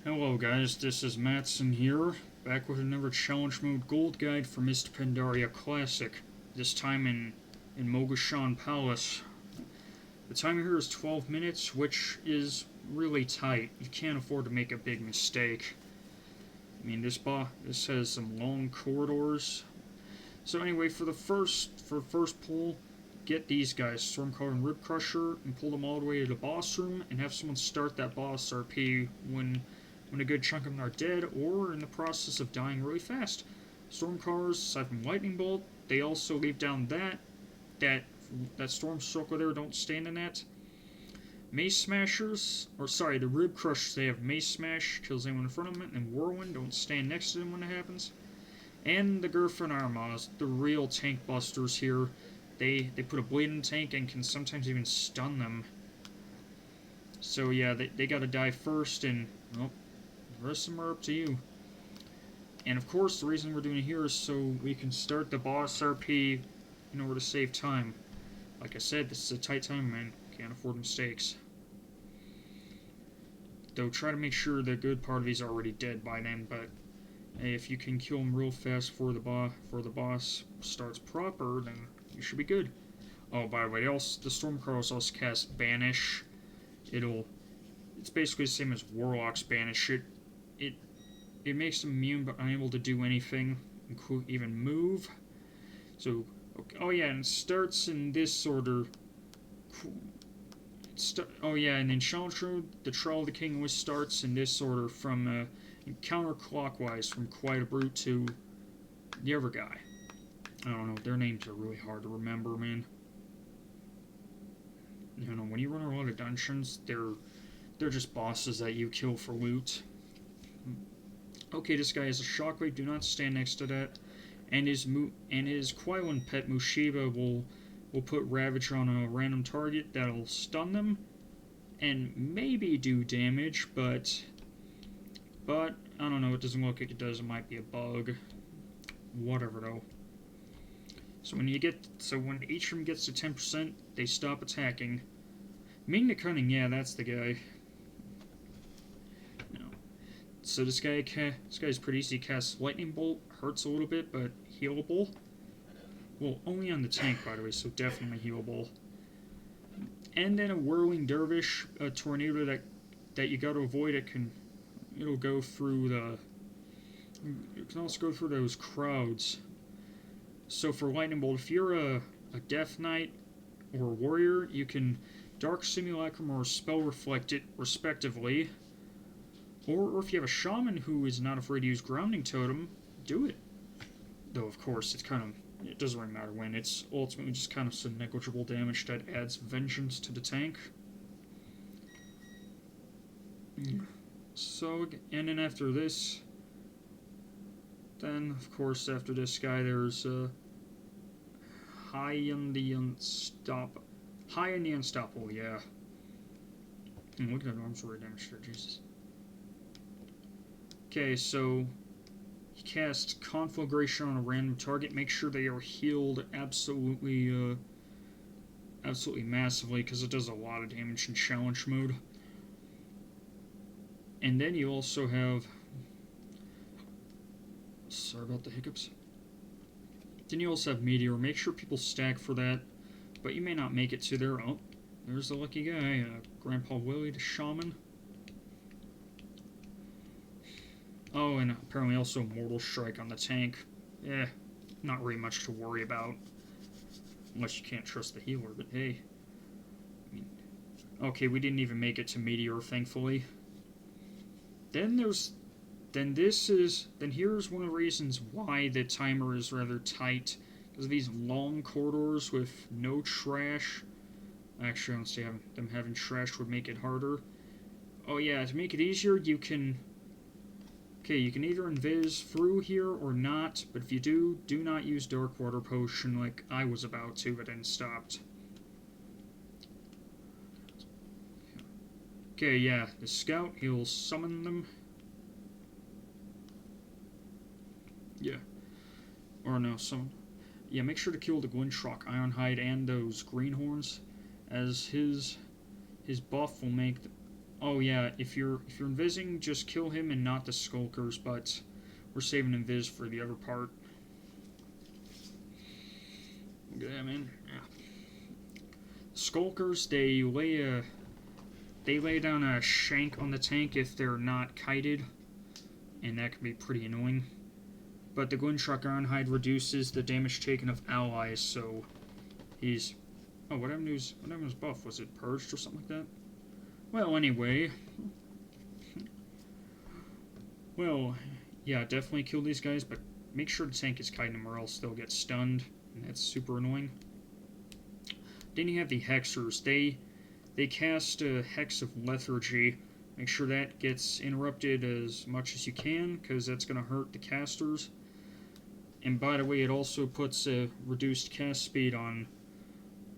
Hello guys, this is Matson here, back with another Challenge Mode Gold Guide for Mists of Pandaria Classic, this time in Mogu'shan Palace. The timer here is 12 minutes, which is really tight. You can't afford to make a big mistake. I mean, this has some long corridors. So anyway, for first pull, get these guys, Stormcaller and Rib Crusher, and pull them all the way to the boss room, and have someone start that boss RP when a good chunk of them are dead or in the process of dying really fast. Stormcallers, aside from Lightning Bolt, they also leave down that Storm Circle there, don't stand in that. Mace Smashers, the Rib Crushers, they have Mace Smash, kills anyone in front of them, and Whirlwind, don't stand next to them when it happens. And the Griffin Armas, the real tank busters here. They put a bleed in the tank and can sometimes even stun them. So yeah, they gotta die first, and well, the rest of them are up to you. And of course, the reason we're doing it here is so we can start the boss RP in order to save time. Like I said, this is a tight time, man. Can't afford mistakes. Though try to make sure the good part of these are already dead by then, but hey, if you can kill them real fast before the boss starts proper, then you should be good. Oh, by the way, the Stormcrawlers also cast Banish. It's basically the same as Warlock's Banish. It makes them immune but unable to do anything, include even move. So, okay, oh yeah, and it starts in this order. Oh yeah, and in Challenge Road, the Trial of the King always starts in this order from counterclockwise from Quite a Brute to the other guy. I don't know, their names are really hard to remember, man. You know, when you run a lot of dungeons, they're just bosses that you kill for loot. Okay, this guy has a shockwave. Do not stand next to that. And his Quailan pet Mushiba will put Ravage on a random target that'll stun them and maybe do damage, but I don't know. It doesn't look like it does. It might be a bug. Whatever though. So when each of them gets to 10%, they stop attacking. Ming the Cunning, yeah, that's the guy. So this guy's pretty easy. He casts Lightning Bolt, hurts a little bit, but healable. Well, only on the tank, by the way, so definitely healable. And then a Whirling Dervish, a tornado that you gotta avoid. It'll go through it can also go through those crowds. So for Lightning Bolt, if you're a Death Knight or a Warrior, you can Dark Simulacrum or Spell Reflect it, respectively. Or if you have a Shaman who is not afraid to use Grounding Totem, do it. Though, of course, it doesn't really matter when. It's ultimately just kind of some negligible damage that adds vengeance to the tank. So, and then after this, then, of course, after this guy, there's High and the Unstoppable, yeah. And look at that arms were damaged there, Jesus. Okay, so he casts Conflagration on a random target. Make sure they are healed absolutely massively, because it does a lot of damage in Challenge Mode. And then you also have... Sorry about the hiccups. Then you also have Meteor. Make sure people stack for that, but you may not make it to there. Oh, there's the lucky guy, Grandpa Willie, the Shaman. Oh, and apparently also Mortal Strike on the tank. Not really much to worry about. Unless you can't trust the healer, but hey. Okay, we didn't even make it to Meteor, thankfully. Then here's one of the reasons why the timer is rather tight. Because of these long corridors with no trash. Actually, I don't see them having trash would make it harder. Oh yeah, to make it easier, you can either invis through here or not, but if you do not use Dark Water Potion like I was about to, but then stopped. Okay, yeah, the Scout, he'll summon them. Yeah. Or no, yeah, make sure to kill the Glintrock, Ironhide, and those Greenhorns, as his buff will make Oh yeah, if you're invising, just kill him and not the skulkers, but we're saving invis for the other part. Look at that, man. Yeah. Skulkers, they lay down a shank on the tank if they're not kited, and that can be pretty annoying. But the Glintrock Ironhide reduces the damage taken of allies, so he's... Oh, what happened to his buff? Was it purged or something like that? Well, anyway. Well, yeah, definitely kill these guys, but make sure the tank is kiting them or else they'll get stunned, and that's super annoying. Then you have the Hexers. They cast a Hex of Lethargy. Make sure that gets interrupted as much as you can, because that's going to hurt the casters. And by the way, it also puts a reduced cast speed on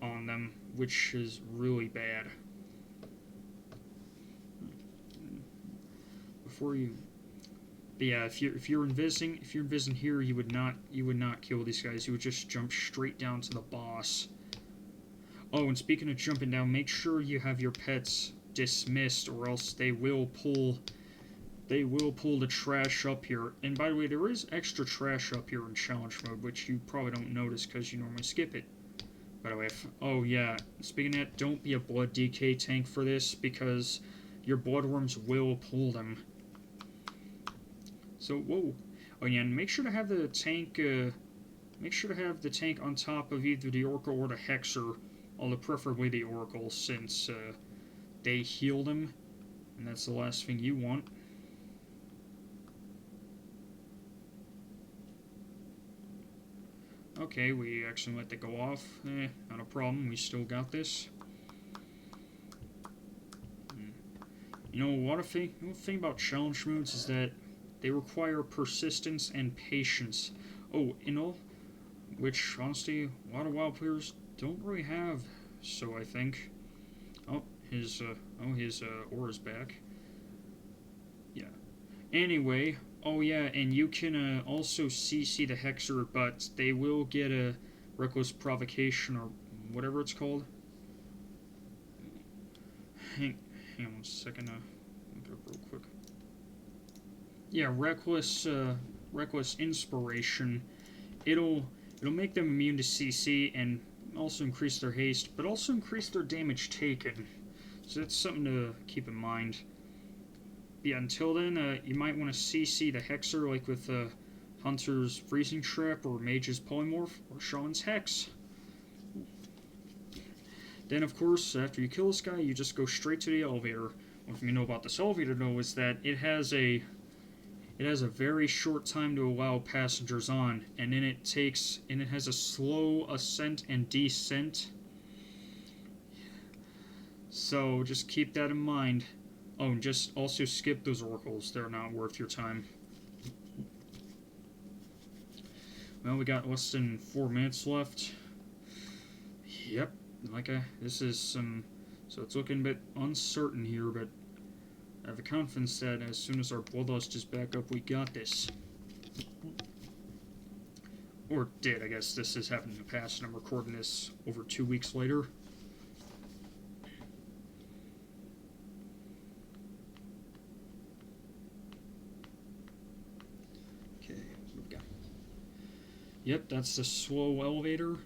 them, which is really bad. Before you, but yeah, if you're invising here, you would not kill these guys. You would just jump straight down to the boss. Oh, and speaking of jumping down, make sure you have your pets dismissed, or else they will pull the trash up here. And by the way, there is extra trash up here in challenge mode, which you probably don't notice because you normally skip it. By the way, oh yeah, speaking of that, don't be a blood DK tank for this, because your bloodworms will pull them. So, whoa. Oh yeah, and make sure to have the tank, on top of either the Oracle or the Hexer, although preferably the Oracle, since they heal them, and that's the last thing you want. Okay, we actually let that go off. Not a problem, we still got this. You know, one thing about challenge modes is that they require persistence and patience. Oh, which, honestly, a lot of WoW players don't really have, so I think. Oh, his aura's back. Yeah. Anyway, oh yeah, and you can also CC the Hexer, but they will get a Reckless Provocation, or whatever it's called. Hang on 1 second, look it up real quick. Yeah, Reckless Inspiration. It'll make them immune to CC and also increase their haste, but also increase their damage taken. So that's something to keep in mind. Yeah, until then, you might want to CC the Hexer, like with Hunter's Freezing Trap, or Mage's Polymorph, or Shaman's Hex. Then, of course, after you kill this guy, you just go straight to the elevator. One thing you know about this elevator, though, is that it has a very short time to allow passengers on, and then it has a slow ascent and descent. So just keep that in mind. Oh, and just also skip those oracles. They're not worth your time. Well, we got less than 4 minutes left. Yep, this is some... So it's looking a bit uncertain here, but I have the confidence that as soon as our bloodlust is back up, we got this. Or did, I guess. This has happened in the past, and I'm recording this over 2 weeks later. Okay, what we got? Yep, that's the slow elevator.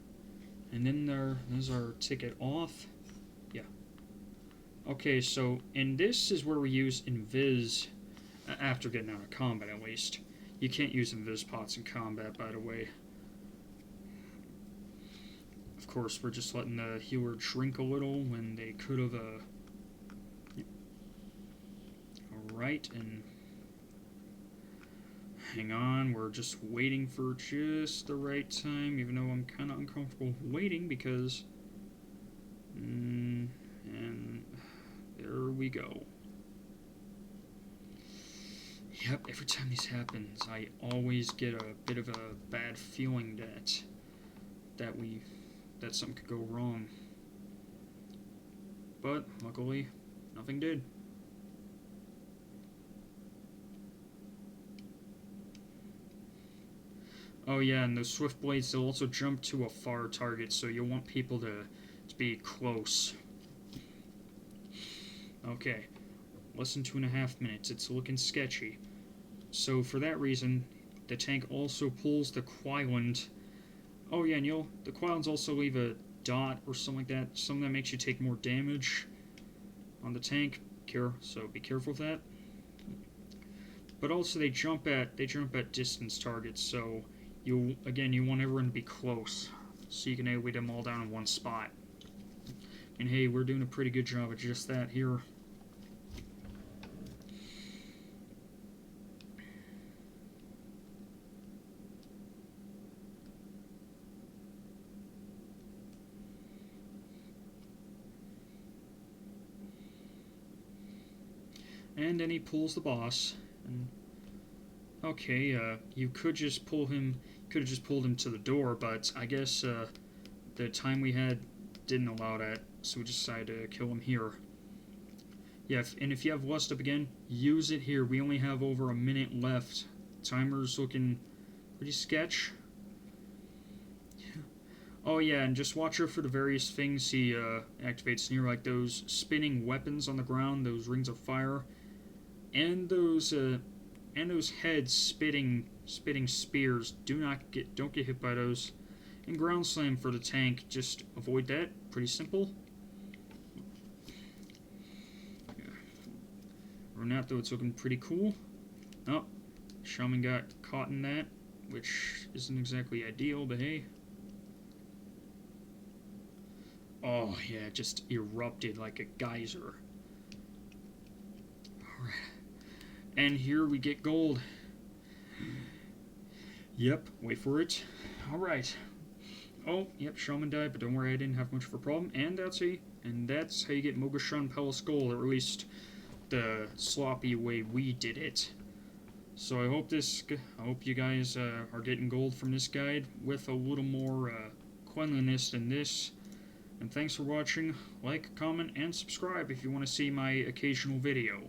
And then there's our ticket off. Yeah. Okay, so, and this is where we use Invis, after getting out of combat at least. You can't use Invis pots in combat, by the way. Of course, we're just letting the healer shrink a little when they could have, yeah. Alright, and hang on, we're just waiting for just the right time, even though I'm kind of uncomfortable waiting because... and there we go. Yep, every time this happens, I always get a bit of a bad feeling that something could go wrong. But, luckily, nothing did. Oh yeah, and those Swift Blades, they'll also jump to a far target, so you'll want people to be close. Okay. Less than 2.5 minutes. It's looking sketchy. So for that reason, the tank also pulls the Quailand. Oh yeah, and the Quailands also leave a dot or something like that. Something that makes you take more damage on the tank. So be careful with that. But also they jump at distance targets, so you want everyone to be close, so you can AoE them all down in one spot. And hey, we're doing a pretty good job of just that here. And then he pulls the boss. And okay, you could just pull him. Could have just pulled him to the door, but I guess the time we had didn't allow that, so we decided to kill him here. Yeah, and if you have Lust up again, use it here. We only have over a minute left. Timer's looking pretty sketch. Oh yeah, and just watch out for the various things he activates near, like those spinning weapons on the ground, those rings of fire, and those heads spitting spears. Don't get hit by those. And ground slam for the tank. Just avoid that. Pretty simple. Renato, it's looking pretty cool. Oh, Shaman got caught in that, which isn't exactly ideal, but hey. Oh, yeah, it just erupted like a geyser. Alright. And here we get gold. Yep, wait for it. Alright. Oh, yep, Shaman died, but don't worry, I didn't have much of a problem. And that's how you get Mogu'shan Palace Gold, or at least the sloppy way we did it. So I hope you guys are getting gold from this guide with a little more cleanliness than this. And thanks for watching. Like, comment, and subscribe if you want to see my occasional video.